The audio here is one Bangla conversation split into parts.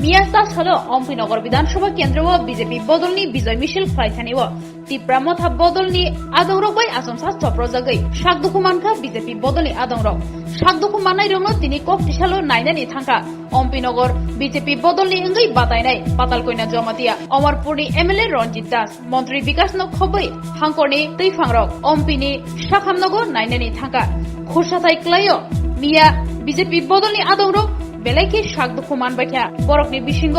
मियास्ता छलो अम्पिनगर विधानसभा केन्द्र बीजेपी बदलनी विजय मिছিল खाइथानी तीव्र मथा बदलनी आदौरक बै आसंसा चप्रजागै सागदुखुमानखा बीजेपी बदलनी आदौरक सागदुखु माननाय रंग तिनि कक्तिसालो नायनानि थांखा अम्पिनगर बीजेपी बदलनी अंगै बातायनाय पातालकयना जमातिया अमरपुरनि एमएलए रंजित दास मंत्री विकास नखबै हांकरनि दैफांरक अम्पिनि साखामनगर नायनानि थांखा खुरसाथाय क्लायो मिया बीजेपी बदलनी आदौरक बेलायखि सागदुखु मानबायथा बरकनि बिसिंग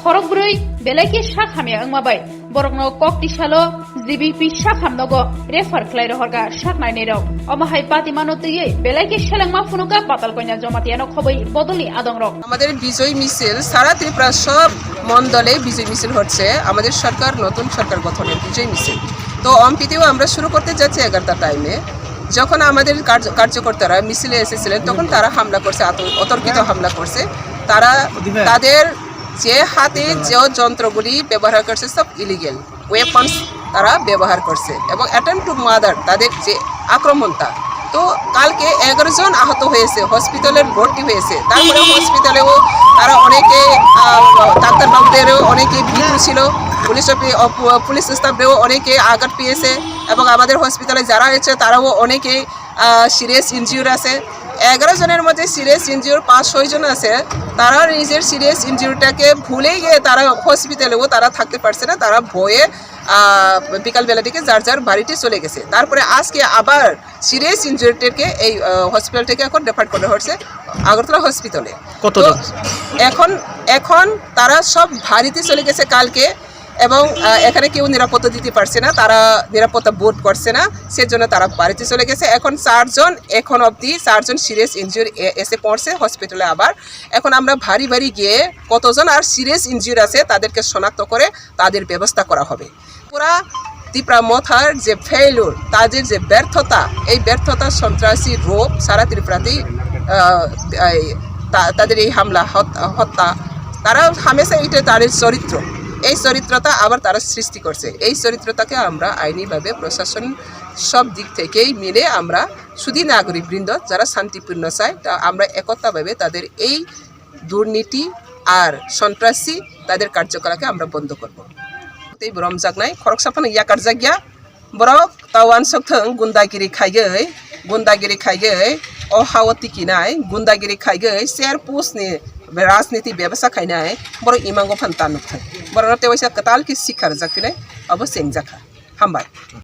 खरक ब्रै बेलायखि साखामिया अंमाबाय बरकनो कक्तिसालो जीबीपी साखामनगो रेफार खलाय हरगा साकनायनै रक अमाहाय पातिमानो तैयै बेलायखि सेलेंमा फुनुका पातालकयना जमातियानो खबै बदलनि आदंरक আমাদের বিজয় মিছিল সারা ত্রিপুরা সব মণ্ডলে বিজয় মিছিল হচ্ছে আমাদের সরকার নতুন সরকার গঠনের বিজয় মিছিল। তো অম্পিতেও আমরা শুরু করতে যাচ্ছি 11টা টাইমে। যখন আমাদের কার্যকর্তারা মিছিলে এসেছিলেন তখন তারা হামলা করছে, অতর্কিত হামলা করছে। তারা তাদের যে হাতে যে যন্ত্রগুলি ব্যবহার করছে সব ইলিগেল ওয়েপন্স তারা ব্যবহার করছে এবং অ্যাটেম্প টু মার্ডার তাদের যে আক্রমণটা। তো কালকে 11 জন আহত হয়েছে, হসপিটালে ভর্তি হয়েছে। তারপরে হসপিটালেও তারা অনেকে ডাক্তারবাবুদেরও অনেকে ভীতু ছিল, পুলিশ স্টাফদেরও অনেকে আঘাত পেয়েছে এবং আমাদের হসপিটালে যারা আছে তারাও অনেকে সিরিয়াস ইনজিউর আছে। 11 জনের মধ্যে সিরিয়াস ইনজিউর 5-6 জন আছে। তারা নিজের সিরিয়াস ইনজিউরটাকে ভুলে গিয়ে তারা হসপিটালেও তারা থাকতে পারছে না, তারা ভয়ে বিকালবেলা থেকে যার যার বাড়িতে চলে গেছে। তারপরে আজকে আবার সিরিয়াস ইনজিউরটাকে এই হসপিটাল থেকে এখন রেফার করা হচ্ছে আগরতলা হসপিটালে। এখন তারা সব বাড়িতে চলে গেছে কালকে এবং এখানে কেউ নিরাপত্তা দিতে পারছে না, তারা নিরাপত্তা বোধ করছে না, সেজন্য তারা বাড়িতে চলে গেছে। এখন 4 জন এখন অবধি 4 জন সিরিয়াস ইনজিউর এসে পড়ছে হসপিটালে। আবার এখন আমরা ভারী ভারী গিয়ে কতজন আর সিরিয়াস ইনজিউর আছে তাদেরকে শনাক্ত করে তাদের ব্যবস্থা করা হবে। পুরা ত্রিপুরা মথার যে ফেইলুর, তাদের যে ব্যর্থতা, এই ব্যর্থতা সন্ত্রাসী রূপ সারা ত্রিপুরাতেই তাদের এই হামলা হত্যা তারা হামেশা এটা তাদের চরিত্র, এই চরিত্রতা আবার তারা সৃষ্টি করছে। এই চরিত্রতাকে আমরা আইনিভাবে প্রশাসন সব দিক থেকেই মিলে আমরা শুধু নাগরিকবৃন্দ যারা শান্তিপূর্ণ চায় তা আমরা একতাভাবে তাদের এই দুর্নীতি আর সন্ত্রাসী তাদের কার্যকলাপকে আমরা বন্ধ করব। এই বরম জাগনাই খরক সাফানো ইয়াকার জাগিয়া বরক তাওয়ান সকথং গুন্দাগিরি খাইগৈ অহাওতি কিনাই গুন্দাগিরি খাইগৈ शेयर पोस्टनि राजनीति व्यवसाय खाइनाय बर इमांगो फान्ता नुथाय बर तेवैसा कताल की शिखर जाकिनाय अब सेंजाखा हामबाय।